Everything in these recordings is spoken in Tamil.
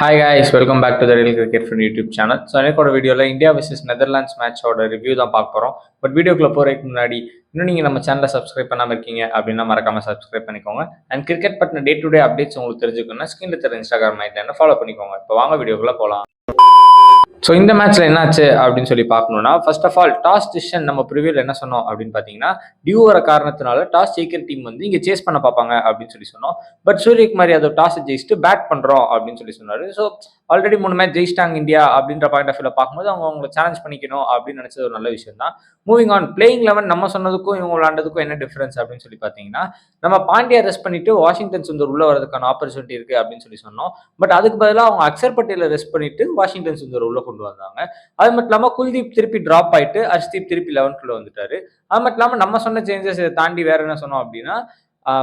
Hi guys, welcome back to the real cricket from YouTube channel. So எனக்கோட வீடியோவில் இந்தியா vs நெதர்லாண்ட்ஸ் மேட்சோட ரிவ்யூ தான் பார்க்க போகிறோம். பட் வீடியோக்குள்ளே போகிறதுக்கு முன்னாடி இன்னும் நீங்கள் நம்ம சேனலை சப்ஸ்கிரைப் பண்ணாமல் இருக்கீங்க அப்படின்னா மறக்காமல் சப்ஸ்கிரைப் பண்ணிக்கோங்க. அண்ட் கிரிக்கெட் பற்றின டே டு டே அப்டேட்ஸ் உங்களுக்கு தெரிஞ்சுக்கணும்னா ஸ்க்ரீனில் தெரிய இன்ஸ்டாகிராம் ஐடியில் ஃபாலோ பண்ணிக்கோங்க. இப்போ வாங்க வீடியோக்குள்ளே போகலாம். ஸோ இந்த மேட்ச்ல என்னாச்சு அப்படின்னு சொல்லி பார்க்கணும்னா, first of all toss decision நம்ம ப்ரிவியூல என்ன சொன்னோம் அப்படின்னு பார்த்தீங்கன்னா, டியூ வர காரணத்தினால டாஸ் ஜெயிக்கிற டீம் வந்து இங்கே சேஸ் பண்ண பார்ப்பாங்க அப்படின்னு சொல்லி சொன்னோம். பட் சூரியகுமார் யாதவ் டாஸ் ஜெயிச்சுட்டு பேட் பண்றோம் அப்படின்னு சொல்லி சொன்னாரு. ஸோ ஆல்ரெடி 3 மேட்ச் ஜெயிச்சிட்டாங்க இந்தியா அப்படின்ற பாயிண்ட் ஆஃப் வியூல பார்க்கும்போது அவங்களை சேலஞ்ச் பண்ணிக்கணும் அப்படின்னு நினைச்சது ஒரு நல்ல விஷயம் தான். மூவிங் ஆன், பிளேயிங் 11 நம்ம சொன்னதுக்கும் இவங்க விளையாண்டதுக்கும் என்ன டிஃபரன்ஸ் அப்படின்னு சொல்லி பார்த்தீங்கன்னா, நம்ம பாண்டியா ரெஸ்ட் பண்ணிட்டு வாஷிங்டன் சுந்தர் உள்ள வரதுக்கான ஆப்பர்ச்சுனிட்டி இருக்கு அப்படின்னு சொல்லி சொன்னோம். பட் அதுக்கு பதிலாக அவங்க அக்சர் பட்டேலை ரெஸ்ட் பண்ணிட்டு வாஷிங்டன் சுந்தர் உள்ள கொண்டு வந்தாங்க. அது மட்டும் இல்லாம குல்தீப் திருப்பி டிராப் ஆயிட்டு ஹர்ஷ்தீப் திருப்பி 11க்குள்ள வந்துட்டாரு. அது மட்டும் இல்லாம நம்ம சொன்ன சேஞ்சஸ் இதை தாண்டி வேற என்ன சொன்னோம் அப்படின்னா,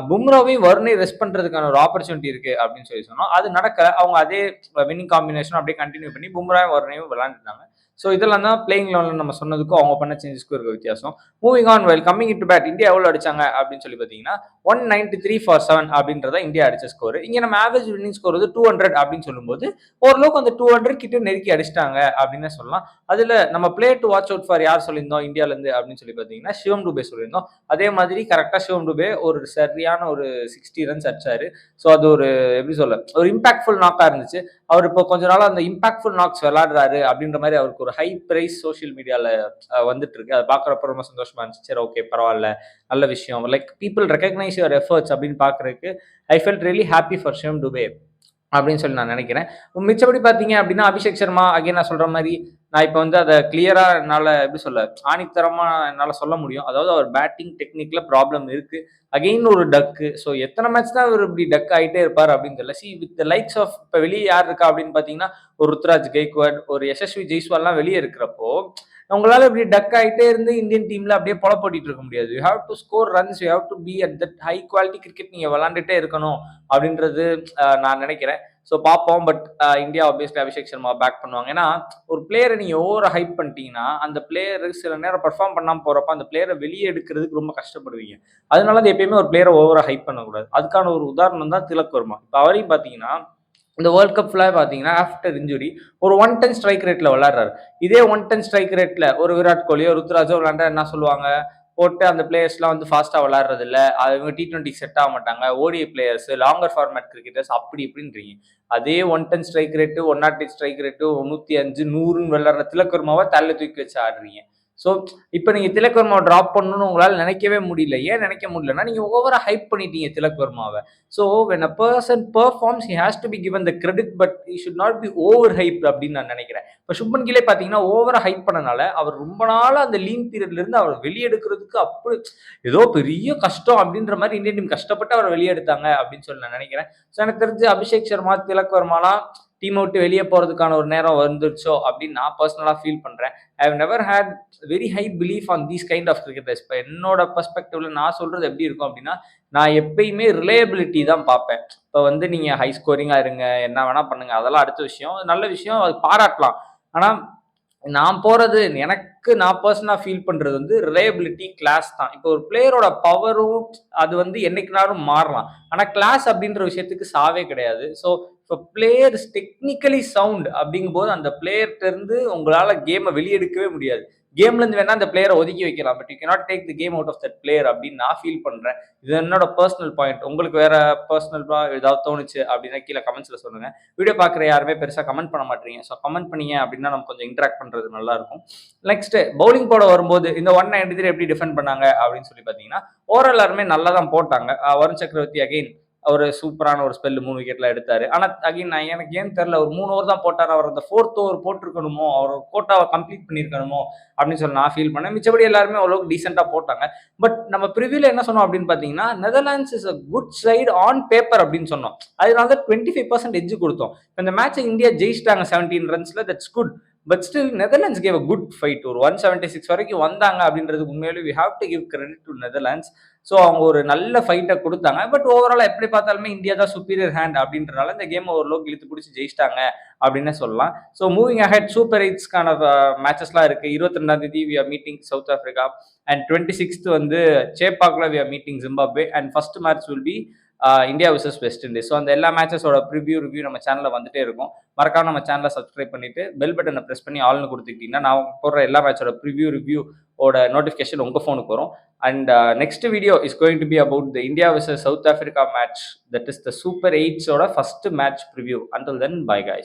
பும்ராவையும் வருணையும் ரெஸ்ட் பண்றதுக்கான ஒரு ஆப்பர்ச்சுனிட்டி இருக்கு அப்படின்னு சொல்லி சொன்னோம். அது நடக்கல. அவங்க அதே வின்னிங் காம்பினேஷன் அப்படியே கண்டினியூ பண்ணி பும்ராவும் வருணையும் விளையாண்டுட்டாங்க. ஸோ இதெல்லாம் தான் பிளேயிங் லெவலில் நம்ம சொன்னதுக்கும் அவங்க பண்ண சேஞ்சஸ்க்கும் இருக்க வித்தியாசம். Moving on, well coming to bat, India எவ்வளோ அடிச்சாங்க அப்படின்னு சொல்லி பார்த்தீங்கன்னா 193 for 7 அப்படின்றத இந்தியா அடிச்ச ஸ்கோர். இங்க நம்ம ஆவரேஜ் வின்னிங் ஸ்கோர் வந்து 200 அப்படின்னு சொல்லும்போது ஓரளவுக்கு அந்த 200 கிட்ட நெருக்கி அடிச்சிட்டாங்க அப்படின்னு சொல்லலாம். அதுல நம்ம player to watch out for யார் சொல்லியிருந்தோம் இந்தியால இருந்து அப்படின்னு சொல்லி பார்த்தீங்கன்னா சிவம் டுபே சொல்லியிருந்தோம். அதே மாதிரி கரெக்டா சிவம் டுபே ஒரு சரியான ஒரு 60 ரன்ஸ் அடிச்சாரு. ஸோ அது ஒரு எப்படி சொல்ல ஒரு இம்பாக்ட்ஃபுல் நாக்கா இருந்துச்சு. அவர் இப்போ கொஞ்ச நாள் அந்த இம்பாக்ட்ஃபுல் நாக்ஸ் விளையாடுறாரு அப்படின்ற மாதிரி அவருக்கு ஒரு ஹை பிரைஸ் சோஷியல் மீடியால வந்துட்டு இருக்கு. அதை பாக்குறப்ப ரொம்ப சந்தோஷமா இருந்துச்சு. சரி, ஓகே, பரவாயில்ல, நல்ல விஷயம். Like people recognise your efforts அப்படின்னு பாக்குறதுக்கு I felt really happy for Shivam Dube அப்படின்னு சொல்லி நான் நினைக்கிறேன். மிச்சபடி பார்த்தீங்க அப்படின்னா அபிஷேக் சர்மா அகைன் நான் சொல்ற மாதிரி நான் இப்போ வந்து அதை கிளியரா என்னால் எப்படி சொல்ல ஆணித்தரமா என்னால் சொல்ல முடியும். அதாவது அவர் பேட்டிங் டெக்னிக்ல ப்ராப்ளம் இருக்கு. அகெயின் ஒரு டக்கு. ஸோ எத்தனை மேட்ச் தான் அவர் இப்படி டக் ஆகிட்டே இருப்பார் அப்படின்னு தெரியல. See with the likes of இப்போ வெளியே யார் இருக்கா அப்படின்னு பார்த்தீங்கன்னா ஒரு ருத்ராஜ் கெய்க்வாட், ஒரு யசஸ்வி ஜெய்ஸ்வால்லாம் வெளியே இருக்கிறப்போ உங்களால இப்படி டக் ஆகிட்டே இருந்து இந்தியன் டீம்ல அப்படியே போட்டிட்டு இருக்க முடியாது. You have to score runs, you have to be at that high quality cricket நீங்க விளாண்டுட்டே இருக்கணும் அப்படின்றது நான் நினைக்கிறேன். ஸோ பார்ப்போம். But India obviously Abhishek Sharma back பண்ணுவாங்க. ஏன்னா ஒரு பிளேயரை நீங்க ஓவர ஹைப் பண்ணிட்டீங்கன்னா அந்த பிளேயர் சில நேரம் பெர்ஃபார்ம் பண்ணாம போறப்ப அந்த பிளேயரை வெளியே எடுக்கிறதுக்கு ரொம்ப கஷ்டப்படுவீங்க. அதனால அது எப்பயுமே ஒரு பிளேயரை ஓவரா ஹைப் பண்ணக்கூடாது. அதுக்கான ஒரு உதாரணம் தான் திலக் வர்மா. இப்போ அவரையும் பார்த்தீங்கன்னா இந்த வேர்ல்ட் கப் ஃபுல்லாக பார்த்தீங்கன்னா ஆஃப்டர் இன்ஜுரி ஒரு 110 ஸ்ட்ரைக் ரேட்ல விளையாடுறாரு. இதே 110 ஸ்ட்ரைக் ரேட்ல ஒரு விராட் கோலியோ ருத்ராஜோ விளையாண்டா என்ன சொல்லுவாங்க, போட்டு அந்த பிளேயர்ஸ்லாம் வந்து ஃபாஸ்டா விளையாடுறது இல்ல, அவங்க T20 செட் ஆக மாட்டாங்க, ODI players, longer format cricketers அப்படி இப்படின்றீங்க. அதே 110 ஸ்ட்ரைக் ரேட்டு, 108 ஸ்ட்ரைக் ரேட்டு, 105, 100ன்னு விளையாடுற திலக் வர்மாவை தள்ள தூக்கி வச்சு ஆடுறீங்க. ஸோ இப்போ நீங்க திலக் வர்மாவை டிராப் பண்ணணும்னு உங்களால் நினைக்கவே முடியல. ஏன் நினைக்க முடியலன்னா நீங்க ஓவரா ஹைப் பண்ணிட்டீங்க திலக் வர்மாவை. So when a person performs he has to be given the credit, but he should not be over hype அப்படின்னு நான் நினைக்கிறேன். இப்போ சுப்மன் கிலே பார்த்தீங்கன்னா ஓவரா ஹைப் பண்ணனால அவர் ரொம்ப நாள் அந்த லீன் பீரியட்ல இருந்து அவர் வெளியெடுக்கிறதுக்கு அப்படி ஏதோ பெரிய கஷ்டம் அப்படின்ற மாதிரி இந்தியன் டீம் கஷ்டப்பட்டு அவர் வெளியெடுத்தாங்க அப்படின்னு சொல்லி நான் நினைக்கிறேன். ஸோ எனக்கு தெரிஞ்சு அபிஷேக் சர்மா, திலக் வர்மாலாம் டீம் விட்டு வெளியே போறதுக்கான ஒரு நேரம் வந்துருச்சோ அப்படின்னு நான் பர்சனலா ஃபீல் பண்றேன். I have never had very high belief on these kind of cricketers. இப்போ என்னோட பெர்ஸ்பெக்டிவ்ல நான் சொல்றது எப்படி இருக்கும் அப்படின்னா, நான் எப்பயுமே ரிலையபிலிட்டி தான் பார்ப்பேன். இப்போ வந்து நீங்க ஹை ஸ்கோரிங்கா இருங்க, என்ன வேணா பண்ணுங்க, அதெல்லாம் அடுத்த விஷயம், நல்ல விஷயம், அது பாராட்டலாம். ஆனா நான் போறது நான் பர்சனலா ஃபீல் பண்றது வந்து ரிலையபிலிட்டி, கிளாஸ் தான். இப்போ ஒரு பிளேயரோட பவரும் அது வந்து என்னைக்குனாலும் மாறலாம். ஆனா கிளாஸ் அப்படின்ற விஷயத்துக்கு சாவே கிடையாது. ஸோ இப்போ பிளேயர் டெக்னிக்கலி சவுண்ட் அப்படிங்கும்போது அந்த பிளேயர்ட்ட இருந்து உங்களால கேமை வெளியெடுக்கவே முடியாது. கேம்ல இருந்து வேணா அந்த பிளேயரை ஒதுக்கி வைக்கலாம். But you cannot take the game out of that player அப்படின்னு நான் ஃபீல் பண்றேன். இது என்னோட பர்சனல் பாயிண்ட். உங்களுக்கு வேற பர்சனலா ஏதாவது தோணுச்சு அப்படின்னா கீழே கமெண்ட்ஸ்ல சொல்லுங்க. வீடியோ பார்க்குற யாருமே பெருசா கமெண்ட் பண்ண மாட்டீங்க. ஸோ கமெண்ட் பண்ணீங்க அப்படின்னா நம்ம கொஞ்சம் இன்டராக்ட் பண்றது நல்லா இருக்கும். நெக்ஸ்ட் பவுலிங் போட வரும்போது இந்த 193 எப்படி டிஃபெண்ட் பண்ணாங்க அப்படின்னு சொல்லி பார்த்தீங்கன்னா ஓவரால் எல்லாருமே நல்லா தான் போட்டாங்க. வருண் சக்கரவர்த்தி அகைன் ஒரு சூப்பரான ஒரு ஸ்பெல் 3 விக்கெட்ல எடுத்தாரு. ஆனா அகைன் எனக்கு ஏன் தெரியல, ஒரு 3 ஓவர் தான் போட்டாரு. அவர் அந்த 4th ஓவர் போட்டிருக்கணுமோ, அவர் கோட்டாவை கம்ப்ளீட் பண்ணியிருக்கணுமோ அப்படின்னு சொல்லி நான் ஃபீல் பண்ணேன். மிச்சபடி எல்லாருமே ஓரளவுக்கு டீசெண்டா போட்டாங்க. பட் நம்ம ப்ரிவியூல என்ன சொன்னோம் அப்படின்னு பார்த்தீங்கன்னா, Netherlands is a good side on paper அப்படின்னு சொன்னோம். அதனால தான் 25% எட்ஜ் கொடுத்தோம். இந்த மேட்சை இந்தியா ஜெயிச்சிட்டாங்க 17 ரன்ஸ்ல, that's good. But still Netherlands gave a good fight. ஒரு 176 வரைக்கும் வந்தாங்க அப்படின்றது உண்மையிலே we have to give credit to Netherlands. So அவங்க ஒரு நல்ல ஃபைட்டை கொடுத்தாங்க. பட் ஓவரால் எப்படி பார்த்தாலுமே இந்தியா தான் சுப்பீரியர் ஹேண்ட் அப்படின்றனால இந்த கேம் ஓரளவுக்கு இழுத்து பிடிச்சி ஜெயிச்சிட்டாங்க அப்படின்னு சொல்லலாம். ஸோ மூவிங் அஹெட் சூப்பர் எயிட்ஸ்க்கான மேட்சஸ்லாம் இருக்கு. 22ஆம் தேதி we are meeting South Africa and 26th வந்து சேப்பாக்ல we are meeting Zimbabwe and first match will be India vs West Indies. So அந்த எல்லா மேட்சஸோட ரிவ்யூ நம்ம சேனலில் வந்துட்டே இருக்கும். மறக்காம நம்ம சேனலை சப்ஸ்கிரைப் பண்ணிட்டு பெல் பட்டனை ப்ரெஸ் பண்ணி ஆல்னு கொடுத்துக்கிட்டிங்கன்னா நான் போடுற எல்லா மேட்சோட ரிவ்யூ ஓட நோட்டிஃபிகேஷன் உங்கள் ஃபோனுக்கு வரும். And next video is going to be about the India vs South Africa match, that is the super எயிட்ஸோட first match preview. Until then bye guys.